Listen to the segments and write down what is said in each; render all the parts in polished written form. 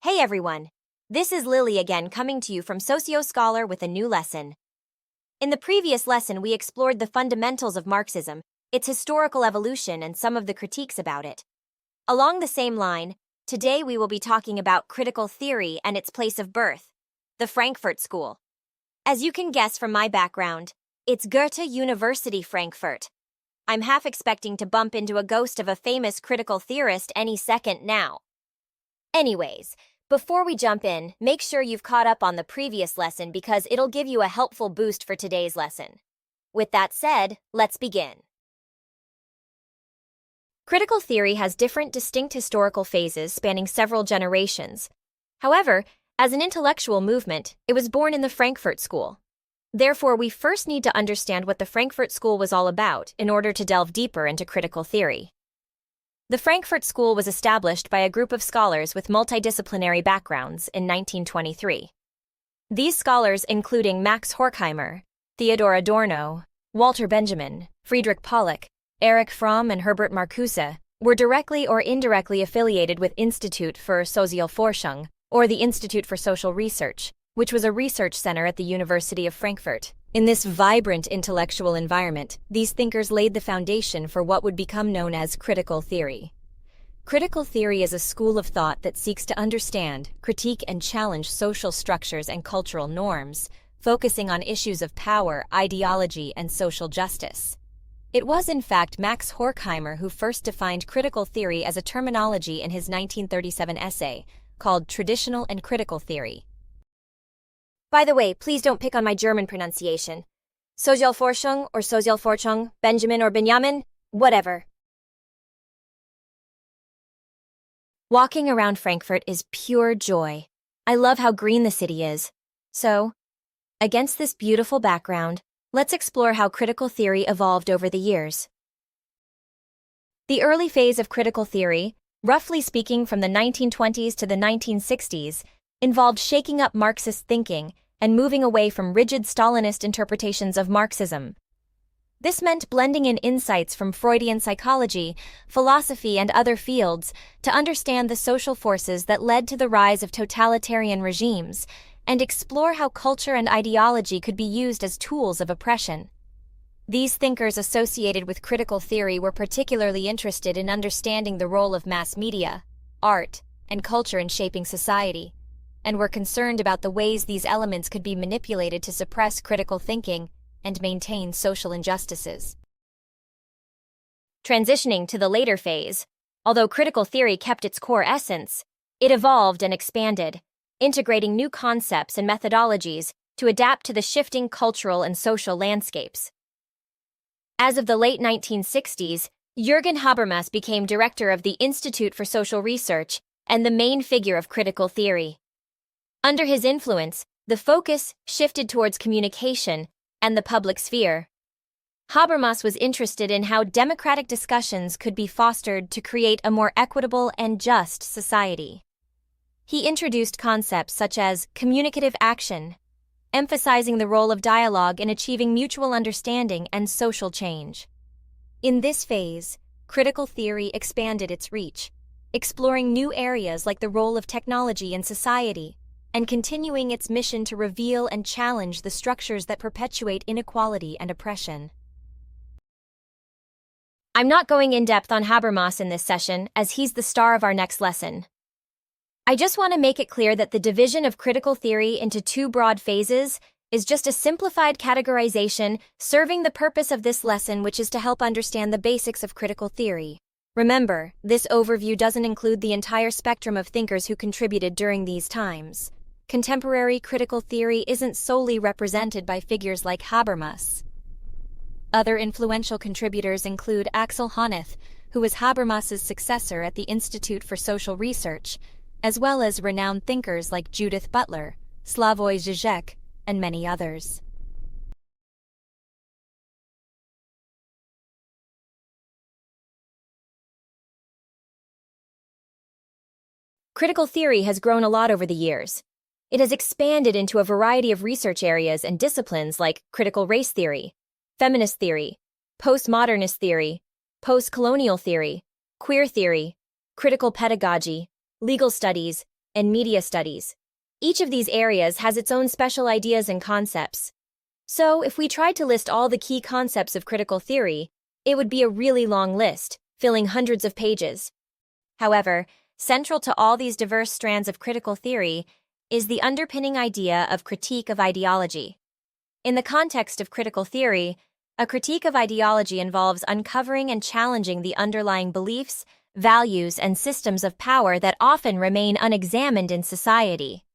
Hey everyone! This is Lily again coming to you from SocioScholar with a new lesson. In the previous lesson, we explored the fundamentals of Marxism, its historical evolution, and some of the critiques about it. Along the same line, today we will be talking about critical theory and its place of birth, the Frankfurt School. As you can guess from my background, it's Goethe University Frankfurt. I'm half expecting to bump into a ghost of a famous critical theorist any second now. Anyways, before we jump in, make sure you've caught up on the previous lesson because it'll give you a helpful boost for today's lesson. With that said, let's begin. Critical theory has different distinct historical phases spanning several generations. However, as an intellectual movement, it was born in the Frankfurt School. Therefore, we first need to understand what the Frankfurt School was all about in order to delve deeper into critical theory. The Frankfurt School was established by a group of scholars with multidisciplinary backgrounds in 1923. These scholars, including Max Horkheimer, Theodor Adorno, Walter Benjamin, Friedrich Pollock, Erich Fromm, and Herbert Marcuse, were directly or indirectly affiliated with Institut für Sozialforschung, or the Institute for Social Research, which was a research center at the University of Frankfurt. In this vibrant intellectual environment, these thinkers laid the foundation for what would become known as critical theory. Critical theory is a school of thought that seeks to understand, critique, and challenge social structures and cultural norms, focusing on issues of power, ideology, and social justice. It was, in fact, Max Horkheimer who first defined critical theory as a terminology in his 1937 essay, called Traditional and Critical Theory. By the way, please don't pick on my German pronunciation. Sozialforschung or Sozialforschung, Benjamin or Benjamin, whatever. Walking around Frankfurt is pure joy. I love how green the city is. So, against this beautiful background, let's explore how critical theory evolved over the years. The early phase of critical theory, roughly speaking from the 1920s to the 1960s, involved shaking up Marxist thinking and moving away from rigid Stalinist interpretations of Marxism. This meant blending in insights from Freudian psychology, philosophy, and other fields to understand the social forces that led to the rise of totalitarian regimes and explore how culture and ideology could be used as tools of oppression. These thinkers associated with critical theory were particularly interested in understanding the role of mass media, art, and culture in shaping society, and were concerned about the ways these elements could be manipulated to suppress critical thinking and maintain social injustices. Transitioning to the later phase, although critical theory kept its core essence, it evolved and expanded, integrating new concepts and methodologies to adapt to the shifting cultural and social landscapes. As of the late 1960s, Jürgen Habermas became director of the Institute for Social Research and the main figure of critical theory. Under his influence, the focus shifted towards communication and the public sphere. Habermas was interested in how democratic discussions could be fostered to create a more equitable and just society. He introduced concepts such as communicative action, emphasizing the role of dialogue in achieving mutual understanding and social change. In this phase, critical theory expanded its reach, exploring new areas like the role of technology in society, and continuing its mission to reveal and challenge the structures that perpetuate inequality and oppression. I'm not going in-depth on Habermas in this session, as he's the star of our next lesson. I just want to make it clear that the division of critical theory into two broad phases is just a simplified categorization serving the purpose of this lesson, which is to help understand the basics of critical theory. Remember, this overview doesn't include the entire spectrum of thinkers who contributed during these times. Contemporary critical theory isn't solely represented by figures like Habermas. Other influential contributors include Axel Honneth, who was Habermas's successor at the Institute for Social Research, as well as renowned thinkers like Judith Butler, Slavoj Žižek, and many others. Critical theory has grown a lot over the years. It has expanded into a variety of research areas and disciplines like critical race theory, feminist theory, postmodernist theory, post-colonial theory, queer theory, critical pedagogy, legal studies, and media studies. Each of these areas has its own special ideas and concepts. So, if we tried to list all the key concepts of critical theory, it would be a really long list, filling hundreds of pages. However, central to all these diverse strands of critical theory is the underpinning idea of critique of ideology. In the context of critical theory, a critique of ideology involves uncovering and challenging the underlying beliefs, values, and systems of power that often remain unexamined in society.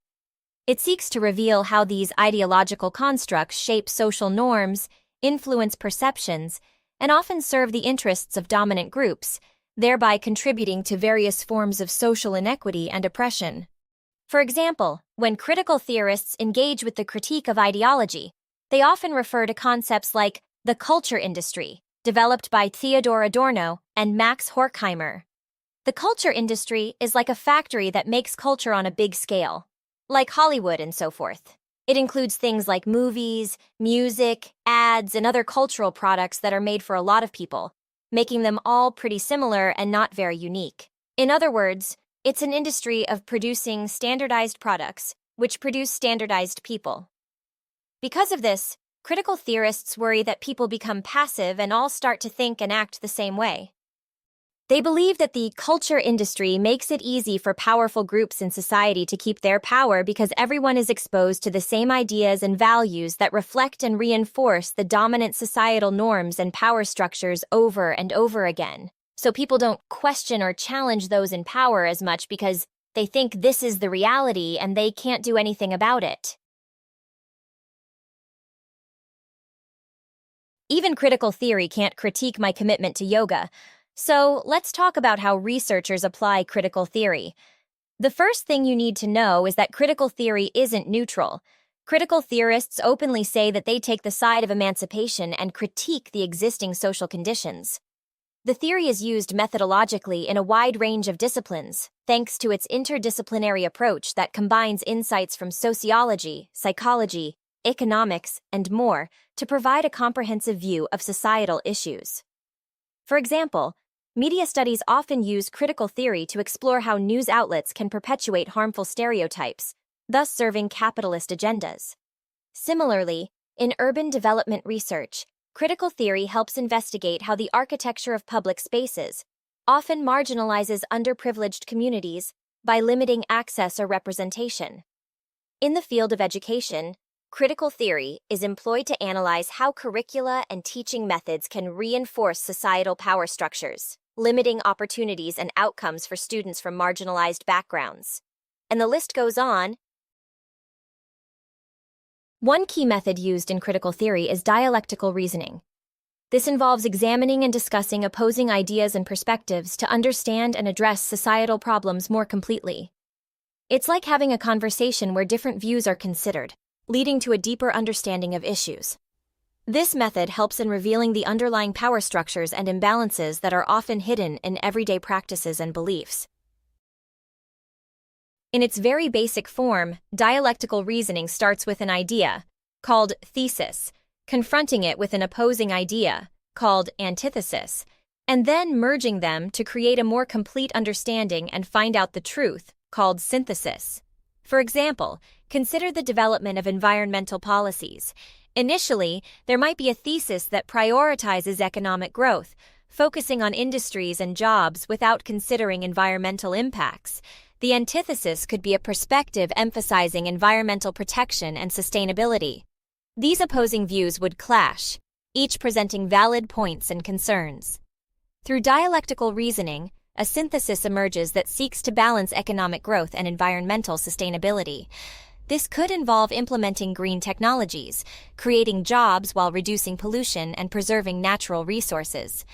It seeks to reveal how these ideological constructs shape social norms, influence perceptions, and often serve the interests of dominant groups, thereby contributing to various forms of social inequity and oppression. For example, when critical theorists engage with the critique of ideology, they often refer to concepts like the culture industry, developed by Theodor Adorno and Max Horkheimer. The culture industry is like a factory that makes culture on a big scale, like Hollywood and so forth. It includes things like movies, music, ads, and other cultural products that are made for a lot of people, making them all pretty similar and not very unique. In other words, it's an industry of producing standardized products, which produce standardized people. Because of this, critical theorists worry that people become passive and all start to think and act the same way. They believe that the culture industry makes it easy for powerful groups in society to keep their power because everyone is exposed to the same ideas and values that reflect and reinforce the dominant societal norms and power structures over and over again. So people don't question or challenge those in power as much because they think this is the reality and they can't do anything about it. Even critical theory can't critique my commitment to yoga. So let's talk about how researchers apply critical theory. The first thing you need to know is that critical theory isn't neutral. Critical theorists openly say that they take the side of emancipation and critique the existing social conditions. The theory is used methodologically in a wide range of disciplines, thanks to its interdisciplinary approach that combines insights from sociology, psychology, economics, and more to provide a comprehensive view of societal issues. For example, media studies often use critical theory to explore how news outlets can perpetuate harmful stereotypes, thus serving capitalist agendas. Similarly, in urban development research, critical theory helps investigate how the architecture of public spaces often marginalizes underprivileged communities by limiting access or representation. In the field of education, critical theory is employed to analyze how curricula and teaching methods can reinforce societal power structures, limiting opportunities and outcomes for students from marginalized backgrounds. And the list goes on. One key method used in critical theory is dialectical reasoning. This involves examining and discussing opposing ideas and perspectives to understand and address societal problems more completely. It's like having a conversation where different views are considered, leading to a deeper understanding of issues. This method helps in revealing the underlying power structures and imbalances that are often hidden in everyday practices and beliefs. In its very basic form, dialectical reasoning starts with an idea, called thesis, confronting it with an opposing idea, called antithesis, and then merging them to create a more complete understanding and find out the truth, called synthesis. For example, consider the development of environmental policies. Initially, there might be a thesis that prioritizes economic growth, focusing on industries and jobs without considering environmental impacts. The antithesis could be a perspective emphasizing environmental protection and sustainability. These opposing views would clash, each presenting valid points and concerns. Through dialectical reasoning, a synthesis emerges that seeks to balance economic growth and environmental sustainability. This could involve implementing green technologies, creating jobs while reducing pollution and preserving natural resources.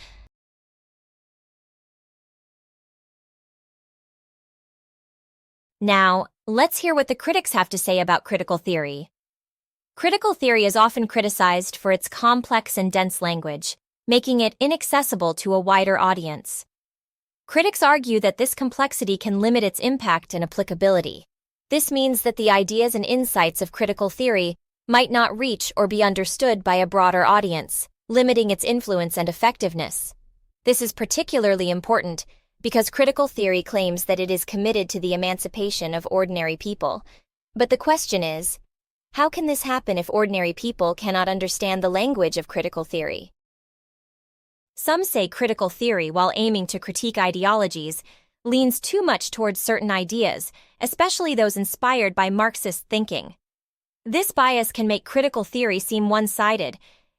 Now, let's hear what the critics have to say about critical theory. Critical theory is often criticized for its complex and dense language, making it inaccessible to a wider audience. Critics argue that this complexity can limit its impact and applicability. This means that the ideas and insights of critical theory might not reach or be understood by a broader audience, limiting its influence and effectiveness. This is particularly important because critical theory claims that it is committed to the emancipation of ordinary people. But the question is, how can this happen if ordinary people cannot understand the language of critical theory? Some say critical theory, while aiming to critique ideologies, leans too much towards certain ideas, especially those inspired by Marxist thinking. This bias can make critical theory seem one-sided.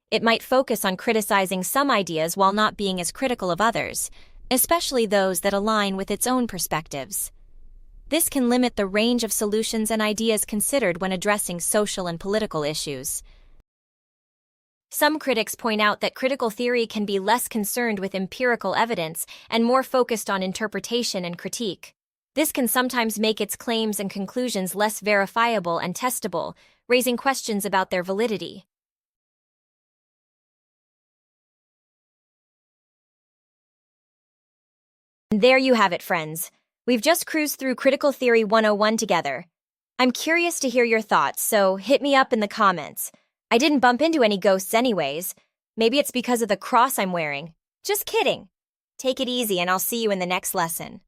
It might focus on criticizing some ideas while not being as critical of others, especially those that align with its own perspectives. This can limit the range of solutions and ideas considered when addressing social and political issues. Some critics point out that critical theory can be less concerned with empirical evidence and more focused on interpretation and critique. This can sometimes make its claims and conclusions less verifiable and testable, raising questions about their validity. And there you have it, friends. We've just cruised through Critical Theory 101 together. I'm curious to hear your thoughts, so hit me up in the comments. I didn't bump into any ghosts anyways. Maybe it's because of the cross I'm wearing. Just kidding. Take it easy and I'll see you in the next lesson.